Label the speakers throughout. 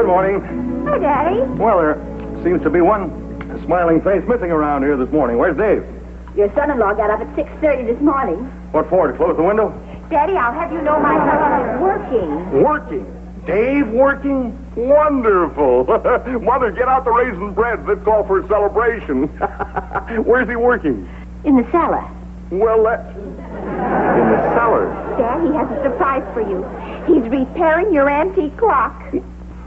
Speaker 1: Good morning.
Speaker 2: Hi, Daddy.
Speaker 1: Well, there seems to be one smiling face missing around here this morning. Where's Dave?
Speaker 2: Your son-in-law got up at 6:30 this morning.
Speaker 1: What for, to close the window?
Speaker 2: Daddy, I'll have you know my son is working.
Speaker 1: Working? Dave working? Wonderful. Mother, get out the raisin bread. Let's call for a celebration. Where's he working?
Speaker 2: In the cellar.
Speaker 1: Well, in the cellar.
Speaker 2: Dad, he has a surprise for you. He's repairing your antique clock.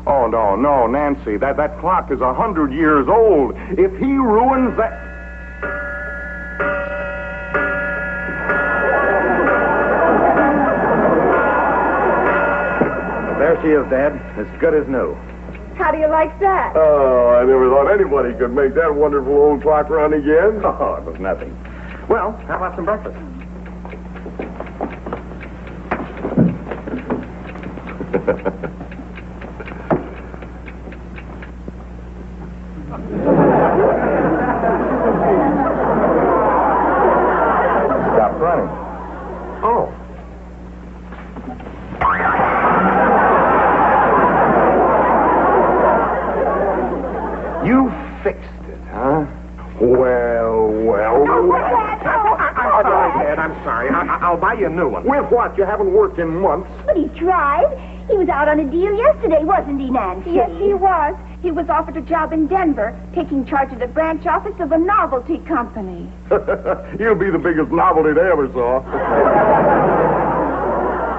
Speaker 1: Oh, no, Nancy. That clock is 100 years old. If he ruins that... There she is, Dad. As good as new.
Speaker 2: How do you like that?
Speaker 3: Oh, I never thought anybody could make that wonderful old clock run again.
Speaker 1: Oh, it was nothing. Well, how about some breakfast? Stop running. Oh. You fixed it, huh? Well.
Speaker 2: All
Speaker 1: right, Dad, I'm sorry. I'll buy you a new one.
Speaker 3: With what? You haven't worked in months.
Speaker 2: But he tried. He was out on a deal yesterday, wasn't he, Nancy? Yes, he was. He was offered a job in Denver, taking charge of the branch office of a novelty company.
Speaker 3: You'll be the biggest novelty they ever saw.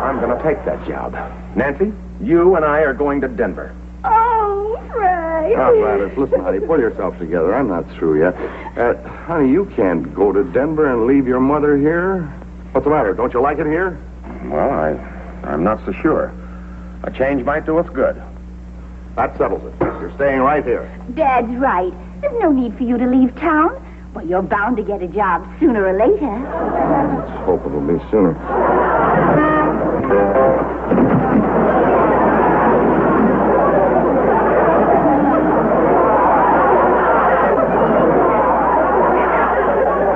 Speaker 1: I'm going to take that job. Nancy, you and I are going to Denver.
Speaker 2: Oh, Frank.
Speaker 4: Oh, Gladys, listen, honey, pull yourself together. I'm not through yet. Honey, you can't go to Denver and leave your mother here. What's the matter? Don't you like it here?
Speaker 1: Well, I'm not so sure. A change might do us good.
Speaker 4: That settles it. You're staying right here.
Speaker 2: Dad's right. There's no need for you to leave town. Well, you're bound to get a job sooner or later.
Speaker 4: Let's hope it'll be sooner.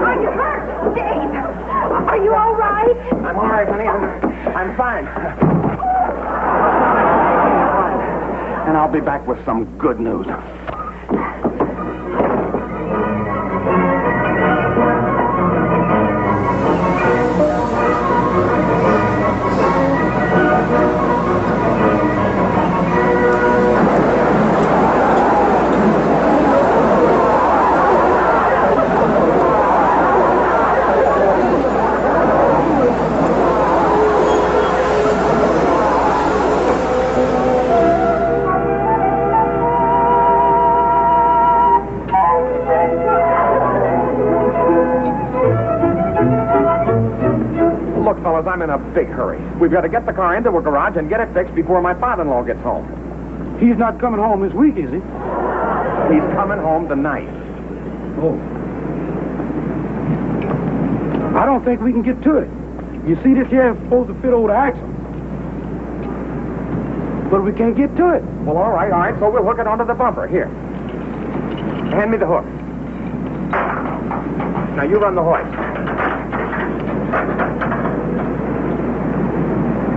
Speaker 2: Are you hurt? Dave, are you all right?
Speaker 1: I'm all right, honey. I'm fine. And I'll be back with some good news. Look, fellas, I'm in a big hurry. We've got to get the car into a garage and get it fixed before my father-in-law gets home.
Speaker 5: He's not coming home this week, is he?
Speaker 1: He's coming home tonight.
Speaker 5: Oh. I don't think we can get to it. You see, this here is supposed to fit over the axle. But we can't get to it.
Speaker 1: Well, all right, so we'll hook it onto the bumper. Here. Hand me the hook. Now, you run the hoist.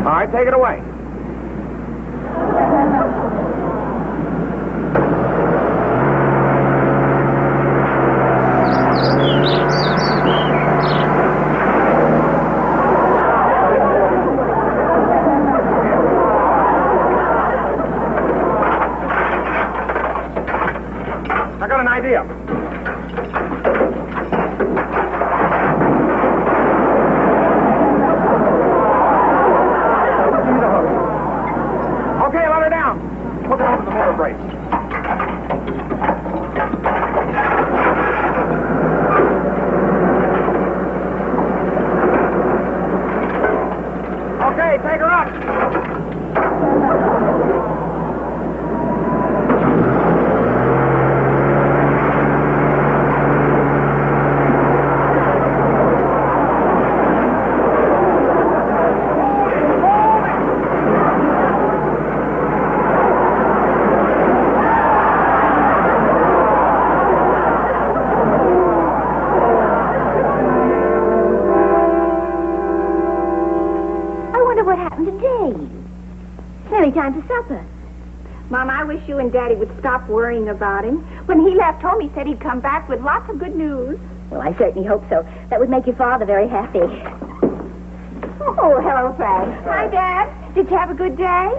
Speaker 1: All right, take it away. I got an idea. Okay, let her down. Hook her over the motor brakes. Okay, take her up.
Speaker 2: I wonder what happened to Dave. It's nearly time for supper. Mom, I wish you and Daddy would stop worrying about him. When he left home, he said he'd come back with lots of good news.
Speaker 6: Well, I certainly hope so. That would make your father very happy.
Speaker 2: Oh, hello, Frank. Hi, Dad. Did you have a good day?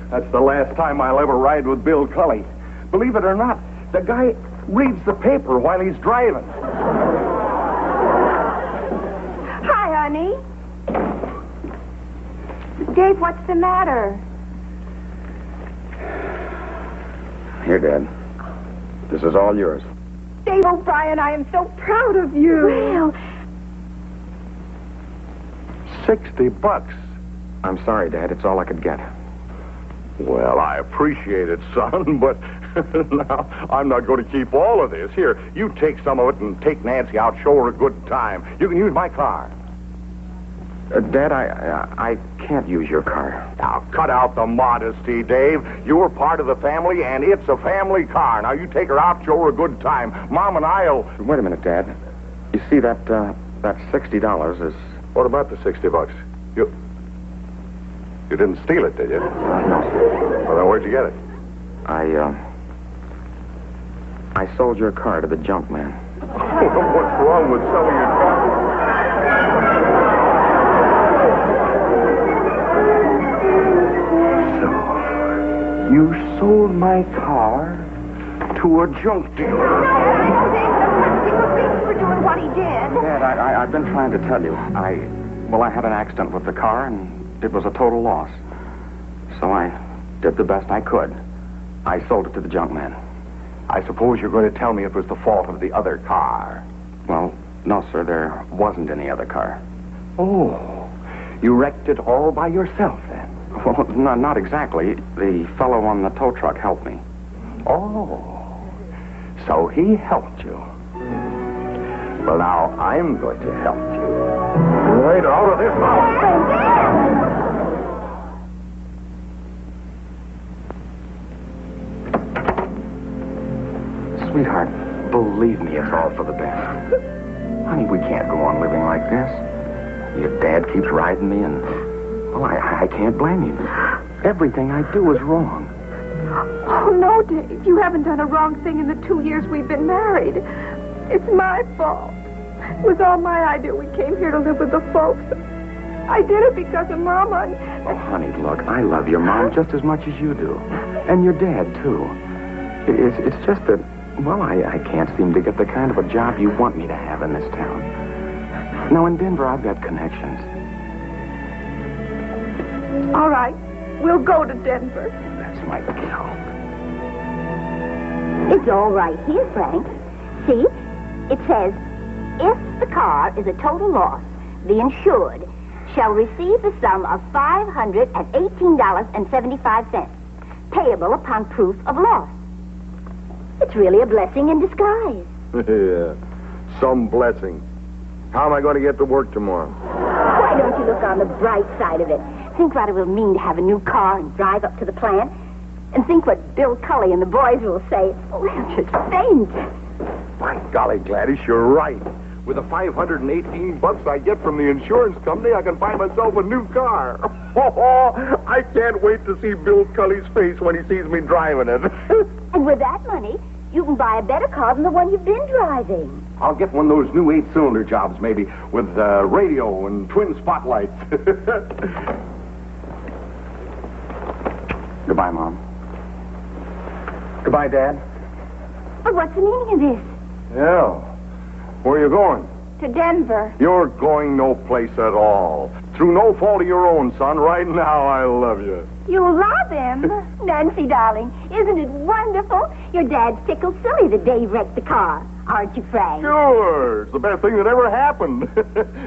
Speaker 1: That's the last time I'll ever ride with Bill Cully. Believe it or not, the guy reads the paper while he's driving.
Speaker 2: Hi, honey. Dave, what's the matter?
Speaker 4: Here, Dad. This is all yours.
Speaker 2: Dave O'Brien, I am so proud of you. Well,
Speaker 1: $60.
Speaker 4: I'm sorry, Dad. It's all I could get.
Speaker 1: Well, I appreciate it, son, but now I'm not going to keep all of this. Here, you take some of it and take Nancy out, show her a good time. You can use my car.
Speaker 4: Dad, I can't use your car.
Speaker 1: Now, cut out the modesty, Dave. You're part of the family, and it's a family car. Now, you take her out, show her a good time. Mom and I'll...
Speaker 4: Wait a minute, Dad. You see, that $60 is...
Speaker 1: What about the $60? You didn't steal it, did you?
Speaker 4: No.
Speaker 1: Well, then where'd you get it?
Speaker 4: I sold your car to the junk man.
Speaker 1: What's wrong with selling your car? You sold my car to a junk dealer.
Speaker 2: for doing what he did.
Speaker 4: Dad, I've been trying to tell you. I had an accident with the car, and it was a total loss. So I did the best I could. I sold it to the junk man.
Speaker 1: I suppose you're going to tell me it was the fault of the other car.
Speaker 4: Well, no, sir, there wasn't any other car.
Speaker 1: Oh, you wrecked it all by yourself, then?
Speaker 4: Well, not exactly. The fellow on the tow truck helped me.
Speaker 1: Oh, so he helped you. Well, now, I'm going to help you. Right out of this house.
Speaker 4: Sweetheart, believe me, it's all for the best. Honey, we can't go on living like this. Your dad keeps riding me, and, well, I can't blame you. Everything I do is wrong.
Speaker 2: Oh, no, Dave. You haven't done a wrong thing in the 2 years we've been married. It's my fault. It was all my idea. We came here to live with the folks. I did it because of Mama.
Speaker 4: Oh, honey, look, I love your mom just as much as you do. And your dad, too. It's just that, well, I can't seem to get the kind of a job you want me to have in this town. Now, in Denver, I've got connections.
Speaker 2: All right. We'll go to Denver.
Speaker 4: That's my cow.
Speaker 6: It's all right here, Frank. See? It says, if the car is a total loss, the insured shall receive the sum of $518.75, payable upon proof of loss. It's really a blessing in disguise.
Speaker 3: Yeah, some blessing. How am I going to get to work tomorrow?
Speaker 6: Why don't you look on the bright side of it? Think what it will mean to have a new car and drive up to the plant. And think what Bill Cully and the boys will say. Oh, they'll just faint.
Speaker 1: My golly, Gladys, you're right. With the $518 I get from the insurance company, I can buy myself a new car. I can't wait to see Bill Cully's face when he sees me driving it.
Speaker 6: And with that money, you can buy a better car than the one you've been driving.
Speaker 1: I'll get one of those new 8-cylinder jobs, maybe, with radio and twin spotlights.
Speaker 4: Goodbye, Mom. Goodbye, Dad.
Speaker 2: But what's the meaning of this?
Speaker 1: Yeah. Where are you going?
Speaker 2: To Denver.
Speaker 1: You're going no place at all. Through no fault of your own, son. Right now, I love you.
Speaker 2: You love him? Nancy, darling, isn't it wonderful? Your dad's tickled silly the day he wrecked the car. Aren't you, Frank?
Speaker 1: Sure. It's the best thing that ever happened.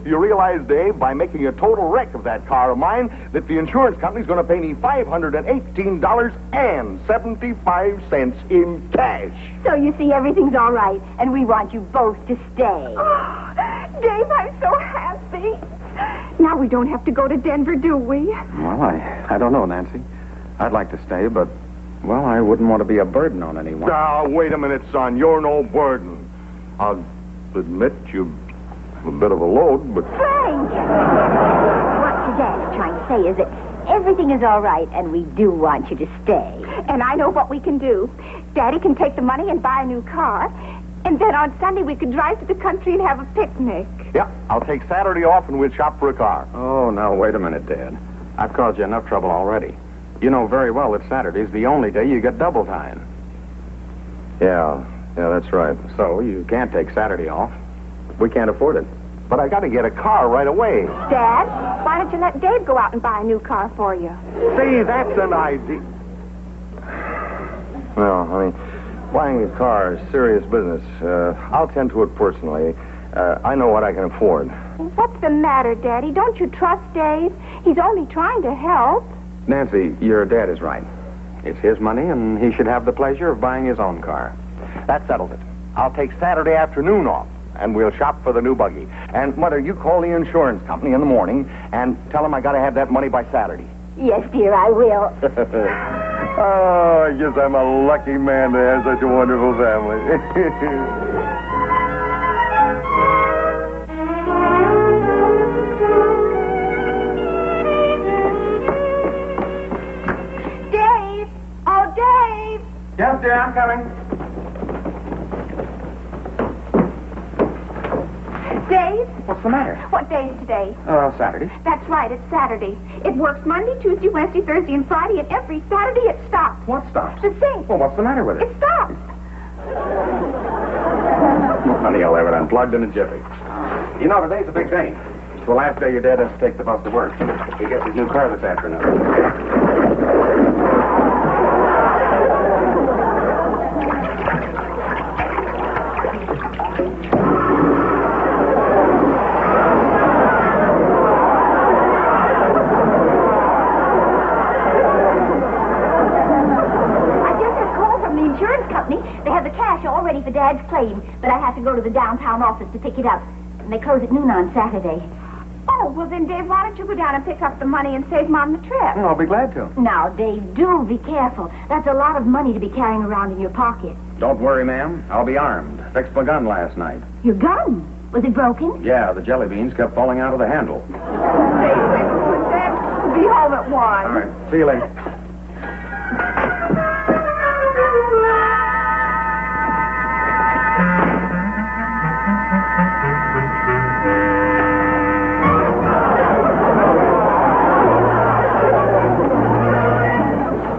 Speaker 1: You realize, Dave, by making a total wreck of that car of mine, that the insurance company's going to pay me $518.75 in cash.
Speaker 2: So you see, everything's all right, and we want you both to stay. Oh, Dave, I'm so happy. Now we don't have to go to Denver, do we?
Speaker 4: Well, I don't know, Nancy. I'd like to stay, but, well, I wouldn't want to be a burden on anyone.
Speaker 1: Now, wait a minute, son. You're no burden. I'll admit you're a bit of a load, but...
Speaker 2: Frank! What
Speaker 6: your dad's trying to say is that everything is all right, and we do want you to stay.
Speaker 2: And I know what we can do. Daddy can take the money and buy a new car. And then on Sunday we could drive to the country and have a picnic.
Speaker 3: Yeah, I'll take Saturday off and we'll shop for a car.
Speaker 4: Oh, now, wait a minute, Dad. I've caused you enough trouble already. You know very well that Saturday's the only day you get double time. Yeah, that's right. So you can't take Saturday off. We can't afford it.
Speaker 3: But I got to get a car right away.
Speaker 2: Dad, why don't you let Dave go out and buy a new car for you?
Speaker 3: See, that's an idea.
Speaker 1: Well, I mean, buying a car is serious business. I'll tend to it personally. I know what I can afford.
Speaker 2: What's the matter, Daddy? Don't you trust Dave? He's only trying to help.
Speaker 4: Nancy, your dad is right. It's his money, and he should have the pleasure of buying his own car.
Speaker 3: That settles it. I'll take Saturday afternoon off, and we'll shop for the new buggy. And, Mother, you call the insurance company in the morning and tell them I got to have that money by Saturday.
Speaker 6: Yes, dear, I will.
Speaker 1: Oh, I guess I'm a lucky man to have such a wonderful family.
Speaker 2: Dave! Oh, Dave!
Speaker 4: Yes, dear, I'm coming.
Speaker 2: Dave?
Speaker 4: What's the matter?
Speaker 2: What day is today?
Speaker 4: Saturday.
Speaker 2: That's right, it's Saturday. It works Monday, Tuesday, Wednesday, Thursday, and Friday, and every Saturday it stops.
Speaker 4: What stops?
Speaker 2: The sink.
Speaker 4: Well, what's the matter with it?
Speaker 2: It stops.
Speaker 4: Honey, I'll have it unplugged in a jiffy. You know, today's a big day. It's the last day your dad has to take the bus to work. He gets his new car this afternoon.
Speaker 6: They have the cash all ready for Dad's claim, but I have to go to the downtown office to pick it up. And they close at noon on Saturday.
Speaker 2: Oh, well then, Dave, why don't you go down and pick up the money and save Mom the trip?
Speaker 4: I'll be glad to.
Speaker 6: Now, Dave, do be careful. That's a lot of money to be carrying around in your pocket.
Speaker 4: Don't worry, ma'am. I'll be armed. Fixed my gun last night.
Speaker 6: Your gun? Was it broken?
Speaker 4: Yeah, the jelly beans kept falling out of the handle.
Speaker 2: Dave, Dad, we'll be home at 1.
Speaker 4: All right. See you later.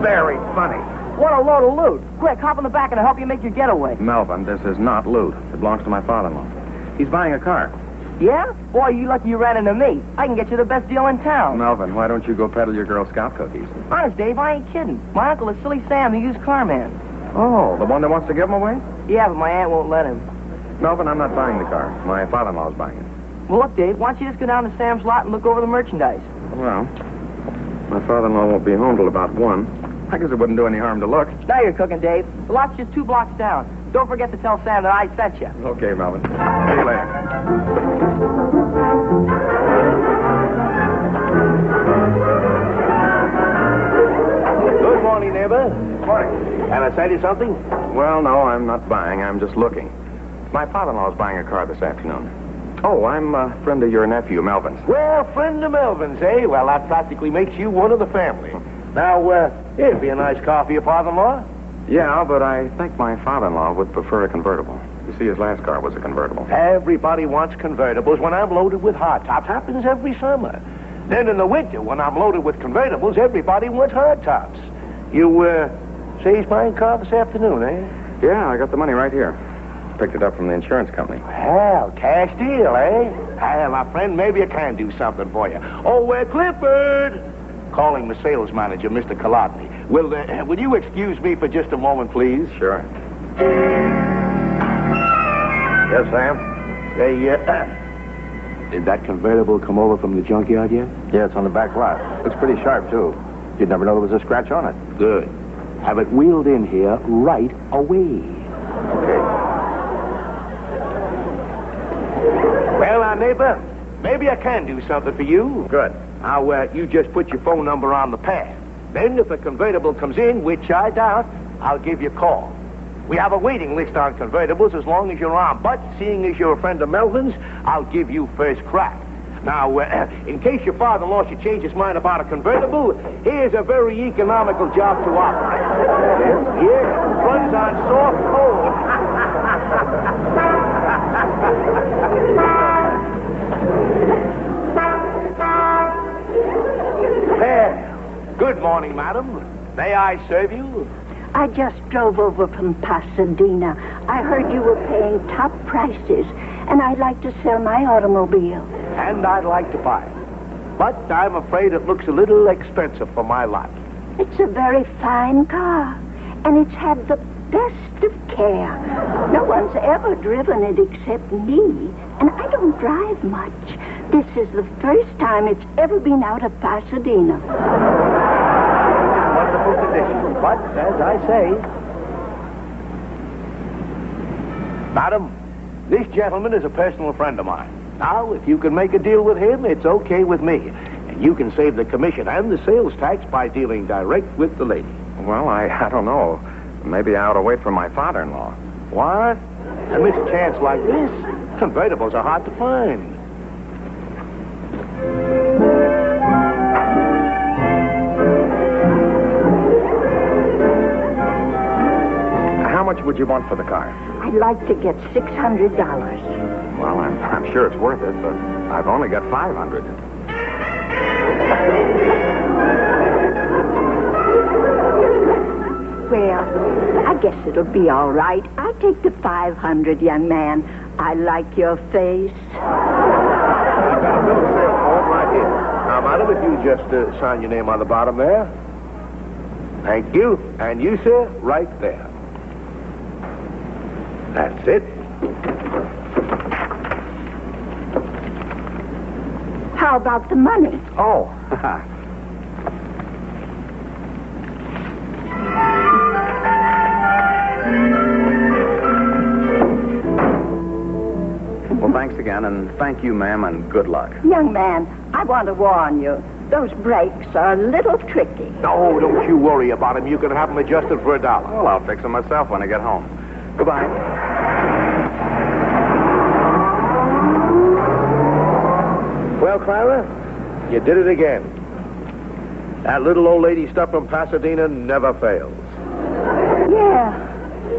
Speaker 3: Very funny.
Speaker 7: What a load of loot. Quick, hop in the back and I'll help you make your getaway.
Speaker 4: Melvin, this is not loot. It belongs to my father-in-law. He's buying a car.
Speaker 7: Yeah? Boy, you lucky you ran into me. I can get you the best deal in town.
Speaker 4: Melvin, why don't you go peddle your Girl Scout cookies?
Speaker 7: Honest, Dave, I ain't kidding. My uncle is Silly Sam, the used car man.
Speaker 4: Oh, the one that wants to give them away?
Speaker 7: Yeah, but my aunt won't let him.
Speaker 4: Melvin, I'm not buying the car. My father-in-law's buying it.
Speaker 7: Well, look, Dave, why don't you just go down to Sam's lot and look over the merchandise?
Speaker 4: Well, my father-in-law won't be home till about 1. I guess it wouldn't do any harm to look.
Speaker 7: Now you're cooking, Dave. The lot's just 2 blocks down. Don't forget to tell Sam that I sent you.
Speaker 4: Okay, Melvin. See you later.
Speaker 8: Good morning, neighbor.
Speaker 4: Morning.
Speaker 8: Can I sell you something?
Speaker 4: Well, no, I'm not buying. I'm just looking. My father-in-law's buying a car this afternoon. Oh, I'm a friend of your nephew, Melvin's.
Speaker 8: Well, friend of Melvin's, eh? Well, that practically makes you one of the family. Now, it'd be a nice car for your father-in-law.
Speaker 4: Yeah, but I think my father-in-law would prefer a convertible. You see, his last car was a convertible.
Speaker 8: Everybody wants convertibles when I'm loaded with hard tops. Happens every summer. Then in the winter, when I'm loaded with convertibles, everybody wants hard tops. You, say he's buying a car this afternoon, eh?
Speaker 4: Yeah, I got the money right here. Picked it up from the insurance company.
Speaker 8: Well, cash deal, eh? Well, my friend, maybe I can do something for you. Oh, Clifford! Calling the sales manager, Mr. Kolodny. Will you excuse me for just a moment, please?
Speaker 4: Sure.
Speaker 8: Yes, Sam? Did that convertible come over from the junkyard yet?
Speaker 9: Yeah, it's on the back lot. Looks pretty sharp, too. You'd never know there was a scratch on it.
Speaker 8: Good. Have it wheeled in here right away.
Speaker 9: Okay.
Speaker 8: Well, now, neighbor, maybe I can do something for you.
Speaker 4: Good.
Speaker 8: Now, you just put your phone number on the pad. Then, if a convertible comes in, which I doubt, I'll give you a call. We have a waiting list on convertibles as long as you're on. But seeing as you're a friend of Melvin's, I'll give you first crack. Now, in case your father-in-law should change his mind about a convertible, here's a very economical job to operate. Yeah, runs on soft coal. Good morning, madam. May I serve you?
Speaker 6: I just drove over from Pasadena. I heard you were paying top prices, and I'd like to sell my automobile.
Speaker 8: And I'd like to buy it. But I'm afraid it looks a little expensive for my lot.
Speaker 6: It's a very fine car, and it's had the best of care. No one's ever driven it except me, and I don't drive much. This is the first time it's ever been out of Pasadena.
Speaker 8: Wonderful condition, but as I say... Madam, this gentleman is a personal friend of mine. Now, if you can make a deal with him, it's okay with me. And you can save the commission and the sales tax by dealing direct with the lady.
Speaker 4: Well, I don't know. Maybe I ought to wait for my father-in-law.
Speaker 8: What? And miss a chance like this? Convertibles are hard to find.
Speaker 4: How much would you want for the car?
Speaker 6: I'd like to get $600.
Speaker 4: Well, I'm sure it's worth it, but I've only got $500.
Speaker 6: Well, I guess it'll be all right. I'll take the $500, young man. I like your face.
Speaker 8: I've got a bill of sale form right here. Now, madam, if you just sign your name on the bottom there. Thank you. And you, sir, right there. That's it.
Speaker 6: How about the money?
Speaker 4: Oh. Well, thanks again, and thank you, ma'am, and good luck.
Speaker 6: Young man, I want to warn you. Those brakes are a little tricky.
Speaker 8: No, don't you worry about them. You can have them adjusted for $1.
Speaker 4: Well, I'll fix them myself when I get home. Goodbye.
Speaker 8: Well, Clara, you did it again. That little old lady stuff from Pasadena never fails.
Speaker 6: Yeah.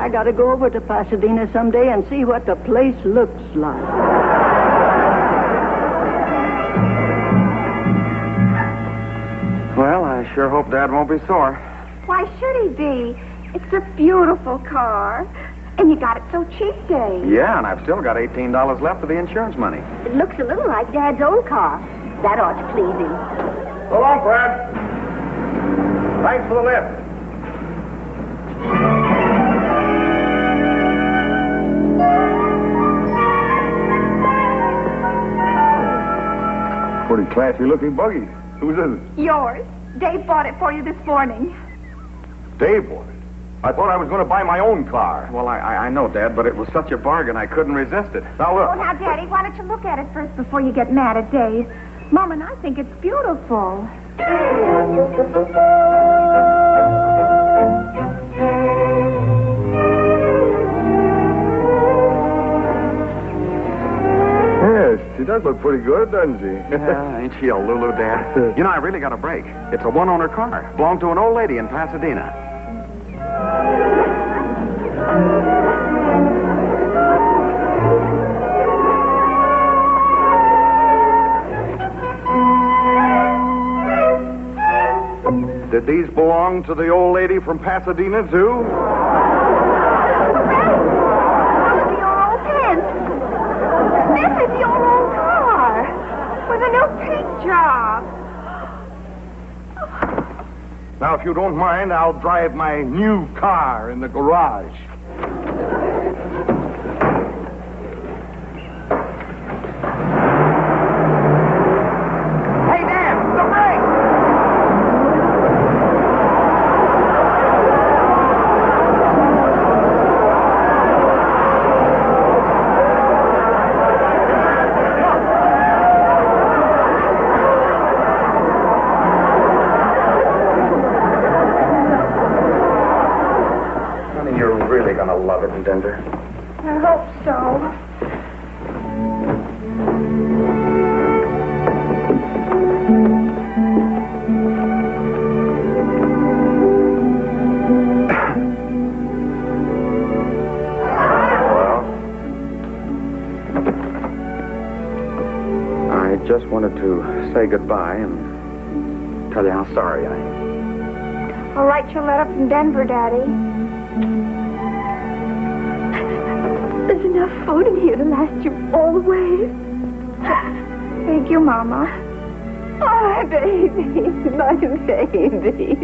Speaker 6: I got to go over to Pasadena someday and see what the place looks like.
Speaker 4: Well, I sure hope Dad won't be sore.
Speaker 2: Why should he be? It's a beautiful car. And you got it so cheap, Dave.
Speaker 4: Yeah, and I've still got $18 left of the insurance money.
Speaker 6: It looks a little like Dad's old car. That ought to please him.
Speaker 8: So long, Fred. Thanks for the lift.
Speaker 1: Pretty classy-looking buggy. Whose is it?
Speaker 2: Yours. Dave bought it for you this morning.
Speaker 1: Dave bought it. I thought I was going to buy my own car.
Speaker 4: Well, I know, Dad, but it was such a bargain I couldn't resist it.
Speaker 1: Now, look.
Speaker 2: Oh, now, Daddy, why don't you look at it first before you get mad at Dave? Mom and I think it's beautiful.
Speaker 1: Yes, she does look pretty good, doesn't she?
Speaker 4: Yeah, ain't she a Lulu, Dad? You know, I really got a break. It's a one-owner car. Belonged to an old lady in Pasadena.
Speaker 1: Did these belong to the old lady from Pasadena, too?
Speaker 2: Your old pants. This is your old car with a new paint job.
Speaker 1: Now, if you don't mind, I'll drive my new car in the garage.
Speaker 7: Hey, Dan, the brake!
Speaker 4: Honey, you're really going to love it in Denver.
Speaker 2: I hope so.
Speaker 4: to say goodbye and tell you how sorry I am.
Speaker 2: I'll write you a letter from Denver, Daddy. There's enough food in here to last you all the way. Thank you, Mama. Oh, my baby. My baby.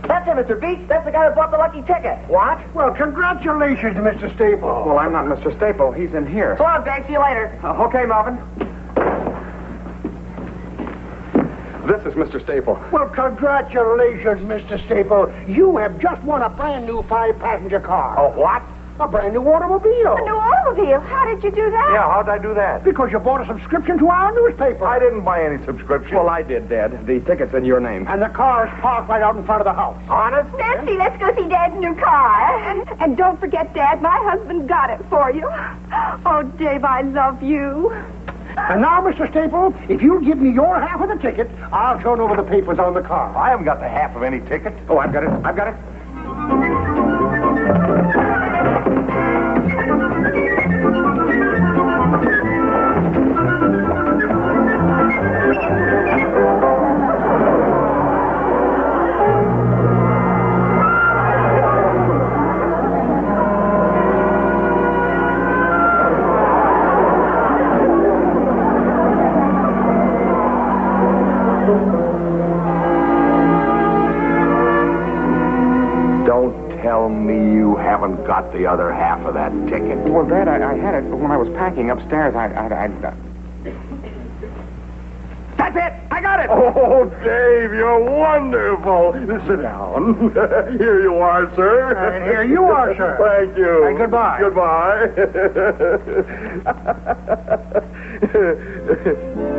Speaker 7: That's it, Mr. Beach. That's the guy who bought the lucky ticket.
Speaker 8: What? Well, congratulations, Mr. Staple.
Speaker 4: Well, I'm not Mr. Staple. He's in here.
Speaker 7: So long, Dave. See you later.
Speaker 4: Okay, Marvin. This is Mr. Staple.
Speaker 8: Well, congratulations, Mr. Staple. You have just won a brand new 5-passenger car.
Speaker 3: Oh, what?
Speaker 8: A brand new automobile.
Speaker 2: A new automobile. How did you do that?
Speaker 3: Yeah, how'd I do that?
Speaker 8: Because you bought a subscription to our newspaper.
Speaker 3: I didn't buy any subscription.
Speaker 4: Well, I did, Dad. The ticket's in your name.
Speaker 8: And the car's parked right out in front of the house.
Speaker 3: Honest?
Speaker 2: Nancy, let's go see Dad's new car. And don't forget, Dad, my husband got it for you. Oh, Dave, I love you.
Speaker 8: And now, Mr. Staple, if you'll give me your half of the ticket, I'll turn over the papers on the car.
Speaker 3: I haven't got the half of any ticket.
Speaker 4: Oh, I've got it. I've got it.
Speaker 3: Don't tell me you haven't got the other half of that ticket.
Speaker 4: Well, Dad, I had it, but when I was packing upstairs,
Speaker 3: That's it! I got it! Oh, Dave, you're wonderful. Sit down. Here you are, sir.
Speaker 8: And here you are, sir.
Speaker 3: Thank you.
Speaker 8: And goodbye.
Speaker 3: Goodbye.